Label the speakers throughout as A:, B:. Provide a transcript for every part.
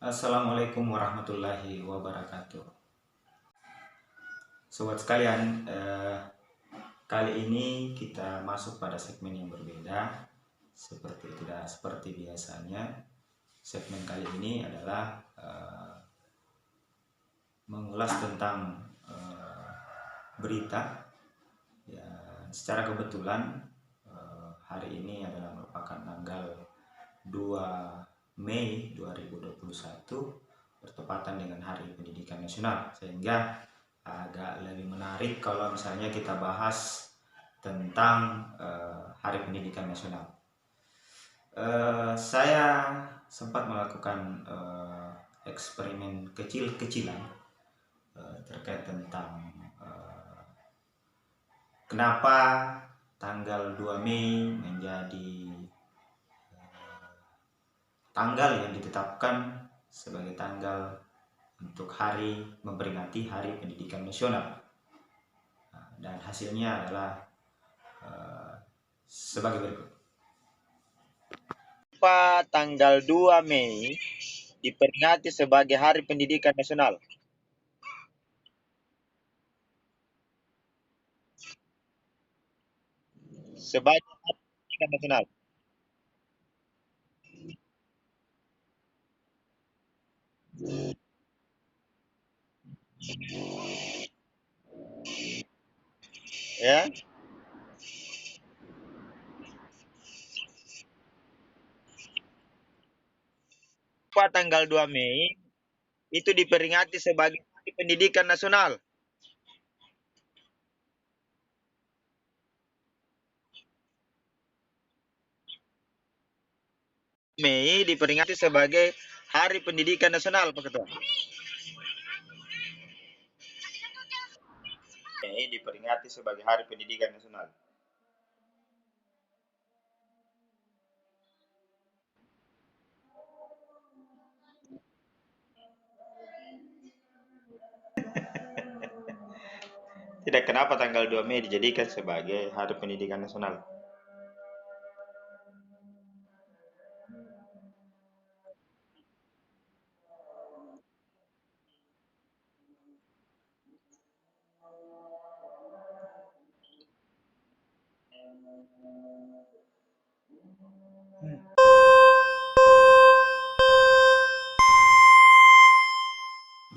A: Assalamualaikum warahmatullahi wabarakatuh. Sobat sekalian, kali ini kita masuk pada segmen yang berbeda. Tidak seperti biasanya. Segmen kali ini adalah mengulas tentang berita. Ya, secara kebetulan hari ini adalah merupakan tanggal 2 Mei 2021, bertepatan dengan Hari Pendidikan Nasional, sehingga agak lebih menarik kalau misalnya kita bahas tentang Hari Pendidikan Nasional. Saya sempat melakukan eksperimen kecil-kecilan terkait tentang kenapa tanggal 2 Mei menjadi tanggal yang ditetapkan sebagai tanggal untuk hari memperingati Hari Pendidikan Nasional. Dan hasilnya adalah sebagai berikut.
B: Kenapa tanggal 2 Mei diperingati sebagai Hari Pendidikan Nasional? Sebagai Hari Pendidikan Nasional. Ya. Kenapa tanggal 2 Mei itu diperingati sebagai Hari Pendidikan Nasional? Mei diperingati sebagai Hari Pendidikan Nasional, Pak Ketua. Mei diperingati sebagai Hari Pendidikan Nasional. Tidak, kenapa tanggal 2 Mei dijadikan sebagai Hari Pendidikan Nasional?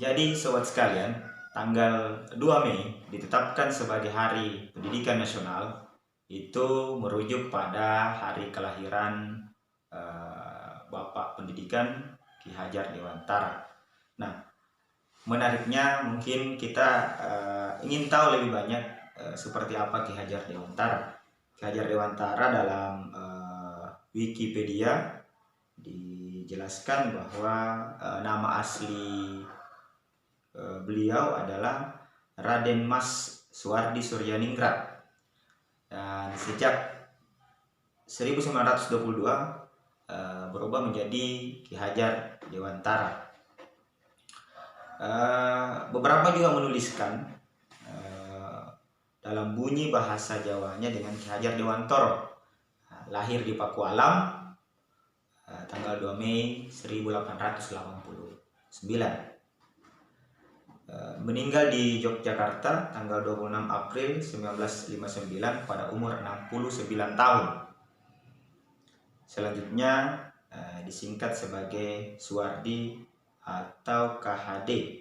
A: Jadi sobat sekalian, tanggal 2 Mei ditetapkan sebagai Hari Pendidikan Nasional itu merujuk pada hari kelahiran Bapak Pendidikan Ki Hajar Dewantara. Nah, menariknya mungkin kita ingin tahu lebih banyak seperti apa Ki Hajar Dewantara. Ki Hajar Dewantara dalam Wikipedia dijelaskan bahwa nama asli beliau adalah Raden Mas Suwardi Suryaningrat, dan sejak 1922 berubah menjadi Ki Hajar Dewantara. Beberapa juga menuliskan dalam bunyi bahasa Jawanya dengan Ki Hajar Dewantoro. Lahir di Pakualam tanggal 2 Mei 1889. Meninggal di Yogyakarta tanggal 26 April 1959 pada umur 69 tahun. Selanjutnya disingkat sebagai Suwardi atau KHD.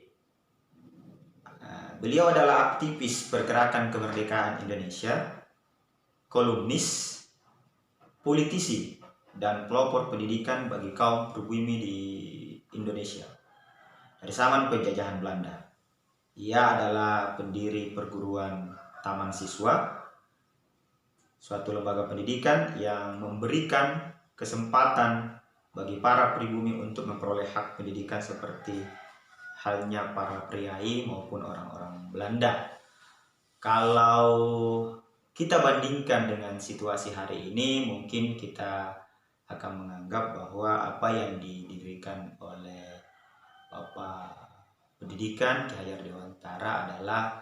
A: Beliau adalah aktivis pergerakan kemerdekaan Indonesia, kolumnis, politisi, dan pelopor pendidikan bagi kaum pribumi di Indonesia dari zaman penjajahan Belanda. Ia adalah pendiri perguruan Taman Siswa, suatu lembaga pendidikan yang memberikan kesempatan bagi para pribumi untuk memperoleh hak pendidikan seperti halnya para priai maupun orang-orang Belanda. Kalau kita bandingkan dengan situasi hari ini, mungkin kita akan menganggap bahwa apa yang didirikan oleh Bapak Pendidikan Ki Hajar Dewantara adalah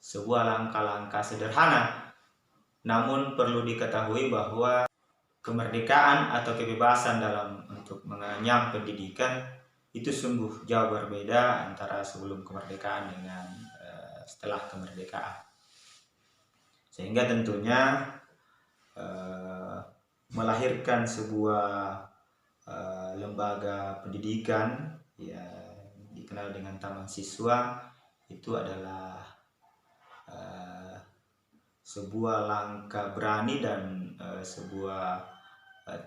A: sebuah langkah-langkah sederhana. Namun perlu diketahui bahwa kemerdekaan atau kebebasan dalam untuk mengenyam pendidikan itu sungguh jauh berbeda antara sebelum kemerdekaan dengan setelah kemerdekaan. Sehingga tentunya melahirkan sebuah lembaga pendidikan yang dikenal dengan taman siswa itu adalah sebuah langkah berani dan sebuah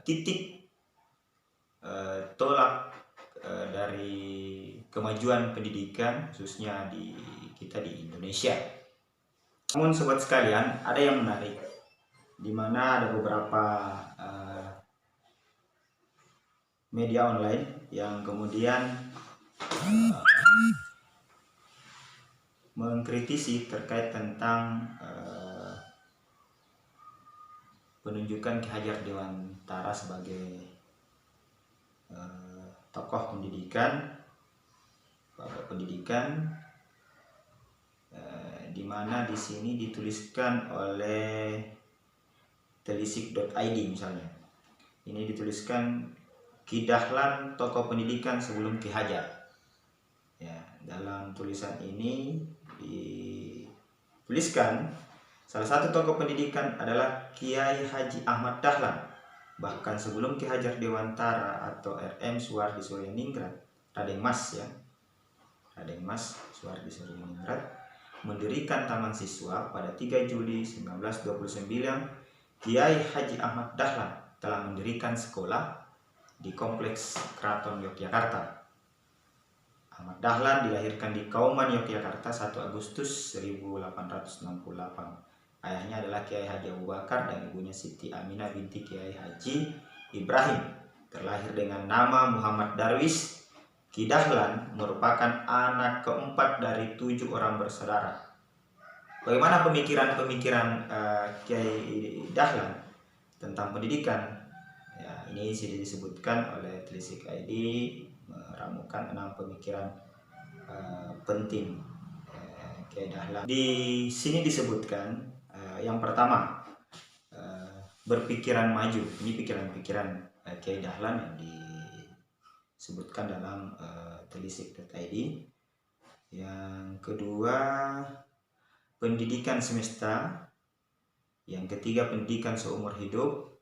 A: titik tolak dari kemajuan pendidikan khususnya di Indonesia. Namun sobat sekalian, ada yang menarik di mana ada beberapa media online yang kemudian mengkritisi terkait tentang penunjukan Ki Hajar Dewantara sebagai tokoh pendidikan, bapak pendidikan, di mana di sini dituliskan oleh telisik.id misalnya. Ini dituliskan Ki Dahlan tokoh pendidikan sebelum Ki Hajar. Ya, dalam tulisan ini dituliskan salah satu tokoh pendidikan adalah Kiai Haji Ahmad Dahlan. Bahkan sebelum Ki Hajar Dewantara atau RM Suwardi Suryaningrat, Raden Mas ya, Raden Mas Suwardi Suryaningrat mendirikan Taman Siswa pada 3 Juli 1929, Kiai Haji Ahmad Dahlan telah mendirikan sekolah di Kompleks Keraton Yogyakarta. Ahmad Dahlan dilahirkan di Kauman, Yogyakarta 1 Agustus 1868. Ayahnya adalah Kiai Haji Abu Bakar dan ibunya Siti Aminah binti Kiai Haji Ibrahim. Terlahir dengan nama Muhammad Darwis, Ki Dahlan merupakan anak keempat dari 7 orang bersaudara. Bagaimana pemikiran-pemikiran Kiai Dahlan tentang pendidikan? Ya, ini sudah disebutkan oleh Telisik ID, meramukan 6 pemikiran penting Kiai Dahlan. Di sini disebutkan yang pertama, berpikiran maju. Ini pikiran-pikiran Kiai Dahlan yang disebutkan dalam telisik.id. Yang kedua, pendidikan semesta. Yang ketiga, pendidikan seumur hidup.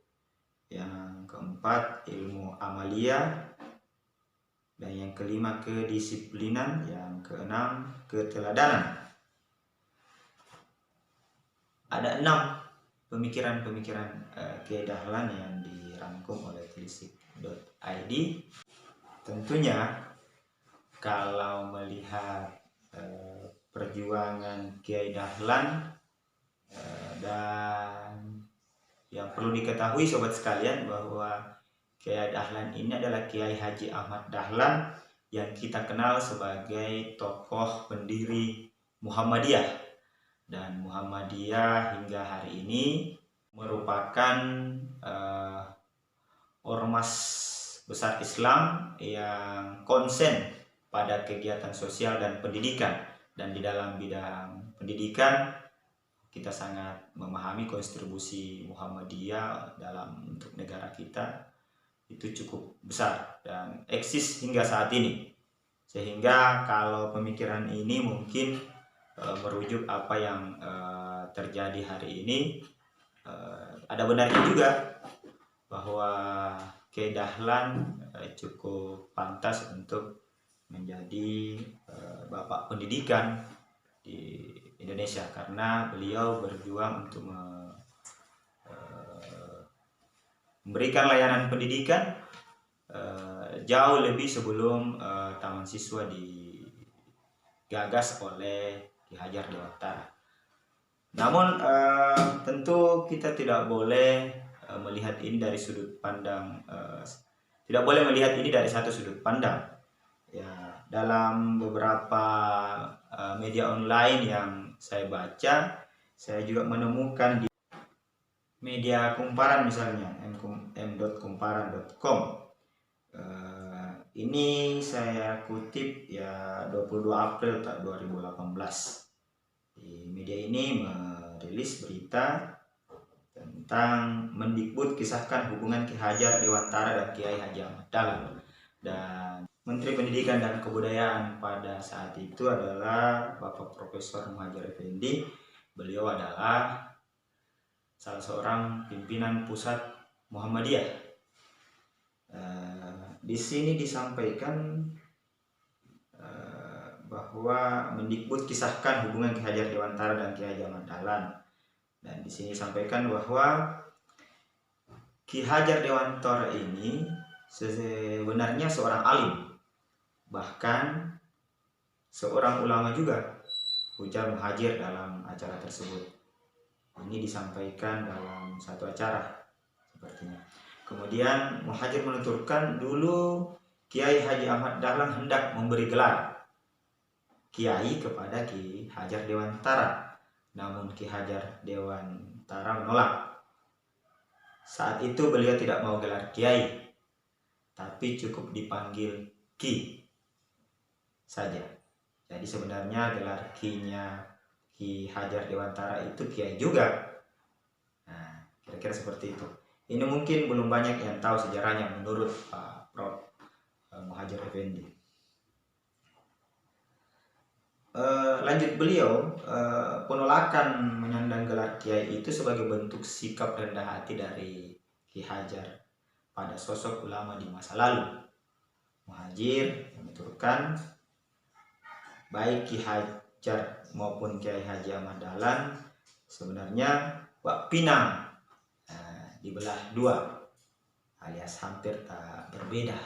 A: Yang keempat, ilmu amalia. Dan yang kelima, kedisiplinan. Yang keenam, keteladanan. Ada 6 pemikiran-pemikiran Kiai Dahlan yang dirangkum oleh telisik.id. Tentunya kalau melihat perjuangan Kiai Dahlan, dan yang perlu diketahui sobat sekalian bahwa Kiai Dahlan ini adalah Kiai Haji Ahmad Dahlan yang kita kenal sebagai tokoh pendiri Muhammadiyah. Dan Muhammadiyah hingga hari ini merupakan ormas besar Islam yang konsen pada kegiatan sosial dan pendidikan. Dan di dalam bidang pendidikan kita sangat memahami kontribusi Muhammadiyah dalam untuk negara kita itu cukup besar dan eksis hingga saat ini. Sehingga kalau pemikiran ini mungkin merujuk apa yang terjadi hari ini, ada benarnya juga bahwa Kiai Dahlan cukup pantas untuk menjadi bapak pendidikan di Indonesia karena beliau berjuang untuk memberikan layanan pendidikan jauh lebih sebelum Taman Siswa digagas oleh Ki Hajar Dewantara. Namun tentu kita tidak boleh melihat ini dari sudut pandang, tidak boleh melihat ini dari satu sudut pandang. Ya, dalam beberapa media online yang saya baca, saya juga menemukan di media kumparan misalnya m.kumparan.com. Ini saya kutip ya 22 April 2018. Di media ini merilis berita tentang tentang Mendikbud kisahkan hubungan Ki Hajar Dewantara dan Kiai Haji Ahmad Dahlan. Dan Menteri Pendidikan dan Kebudayaan pada saat itu adalah Bapak Profesor Muhadjir Effendi. Beliau adalah salah seorang pimpinan pusat Muhammadiyah. Di sini disampaikan bahwa Mendikbud kisahkan hubungan Ki Hajar Dewantara dan Kiai Haji Ahmad Dahlan. Dan di sini disampaikan bahwa Ki Hajar Dewantara ini sebenarnya seorang alim, bahkan seorang ulama juga, ujar Muhadjir dalam acara tersebut. Ini disampaikan dalam satu acara sepertinya. Kemudian Muhadjir menuturkan dulu Kiai Haji Ahmad Dahlan hendak memberi gelar Kiai kepada Ki Hajar Dewantara, namun Ki Hajar Dewantara menolak. Saat itu beliau tidak mau gelar Kiai, tapi cukup dipanggil Ki saja. Jadi sebenarnya gelar Ki-nya Ki Hajar Dewantara itu Kiai juga. Nah, kira-kira seperti itu. Ini mungkin belum banyak yang tahu sejarahnya menurut Pak Prof. Muhadjir Effendi. Lanjut beliau, penolakan menyandang gelar Kiai itu sebagai bentuk sikap rendah hati dari Ki Hajar pada sosok ulama di masa lalu. Muhadjir menuturkan, baik Ki Hajar maupun Kiai Haji Ahmad Dahlan sebenarnya wak pinang dibelah dua, alias hampir tak berbeda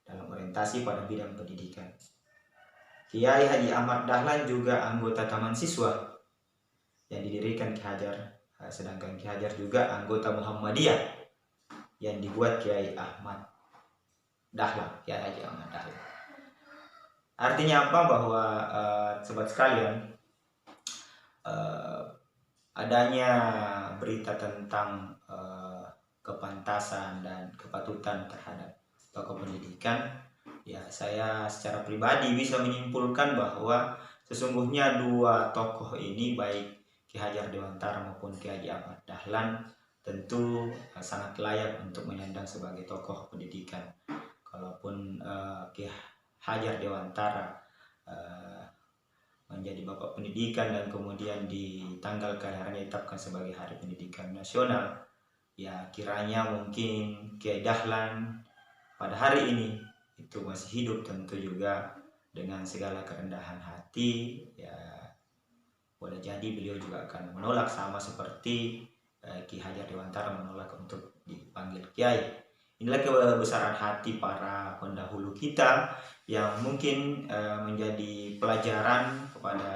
A: dalam orientasi pada bidang pendidikan. Kiai Haji Ahmad Dahlan juga anggota Taman Siswa yang didirikan Ki Hajar, sedangkan Ki Hajar juga anggota Muhammadiyah yang dibuat Kiai Ahmad Dahlan, Kiai Haji Ahmad Dahlan. Artinya apa? Bahwa sobat sekalian, adanya berita tentang kepantasan dan kepatutan terhadap tokoh pendidikan, ya saya secara pribadi bisa menyimpulkan bahwa sesungguhnya dua tokoh ini, baik Ki Hajar Dewantara maupun Ki Haji Ahmad Dahlan, tentu sangat layak untuk menyandang sebagai tokoh pendidikan. Kalaupun Ki Hajar Dewantara menjadi bapak pendidikan dan kemudian di tanggal kelahirannya ditetapkan sebagai Hari Pendidikan Nasional, ya kiranya mungkin Kiai Dahlan pada hari ini itu masih hidup, tentu juga dengan segala kerendahan hati, ya boleh jadi beliau juga akan menolak sama seperti Ki Hajar Dewantara menolak untuk dipanggil Kiai. Inilah kebesaran hati para pendahulu kita yang mungkin menjadi pelajaran kepada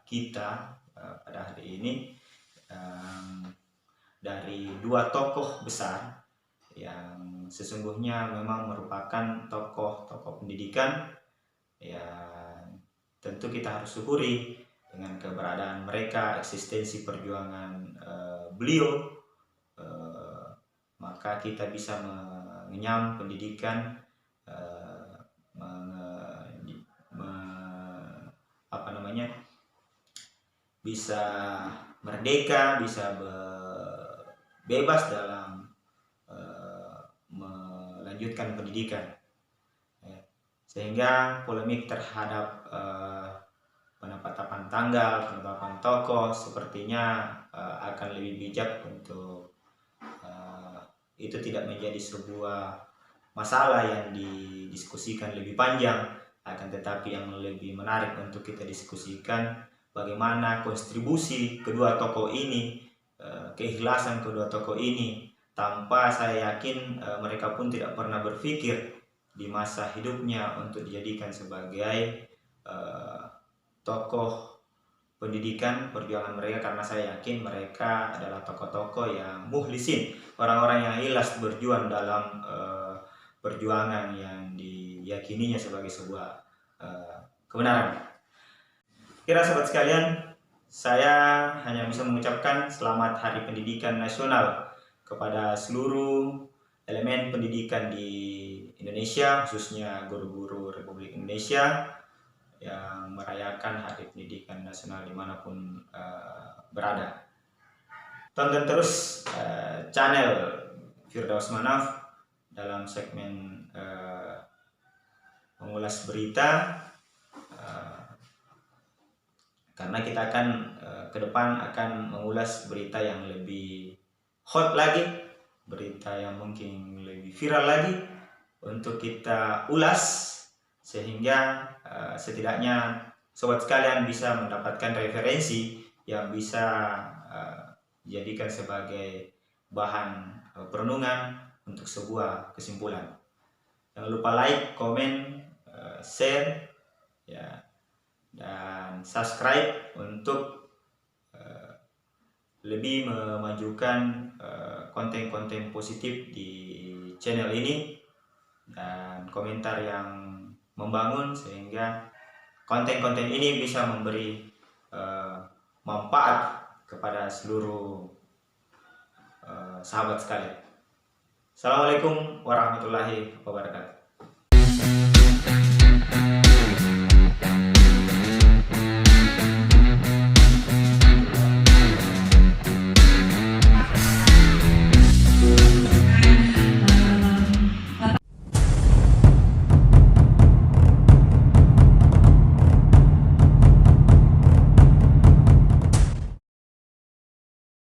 A: kita pada hari ini, dari dua tokoh besar yang sesungguhnya memang merupakan tokoh-tokoh pendidikan. Ya tentu kita harus syukuri dengan keberadaan mereka, eksistensi perjuangan beliau, maka kita bisa mengenyam pendidikan, bisa merdeka, bisa bebas dalam melanjutkan pendidikan, sehingga polemik terhadap penetapan tanggal, penetapan tokoh sepertinya akan lebih bijak untuk itu tidak menjadi sebuah masalah yang didiskusikan lebih panjang, akan tetapi yang lebih menarik untuk kita diskusikan bagaimana kontribusi kedua tokoh ini, keikhlasan kedua tokoh ini. Tanpa saya yakin mereka pun tidak pernah berpikir di masa hidupnya untuk dijadikan sebagai tokoh pendidikan perjuangan mereka, karena saya yakin mereka adalah tokoh-tokoh yang mukhlisin, orang-orang yang ikhlas berjuang dalam perjuangan yang diyakininya sebagai sebuah kebenaran. Kira sahabat sekalian, saya hanya bisa mengucapkan selamat Hari Pendidikan Nasional kepada seluruh elemen pendidikan di Indonesia, khususnya guru-guru Republik Indonesia yang merayakan Hari Pendidikan Nasional dimanapun berada. tonton terus channel Firdaus Manaf dalam segmen mengulas berita, karena kita akan ke depan akan mengulas berita yang lebih hot lagi, berita yang mungkin lebih viral lagi untuk kita ulas, sehingga setidaknya sobat sekalian bisa mendapatkan referensi yang bisa dijadikan sebagai bahan perenungan untuk sebuah kesimpulan. Jangan lupa like, komen, share, ya, dan subscribe untuk lebih memajukan konten-konten positif di channel ini, dan komentar yang membangun sehingga konten-konten ini bisa memberi manfaat kepada seluruh sahabat sekalian. Assalamualaikum warahmatullahi wabarakatuh.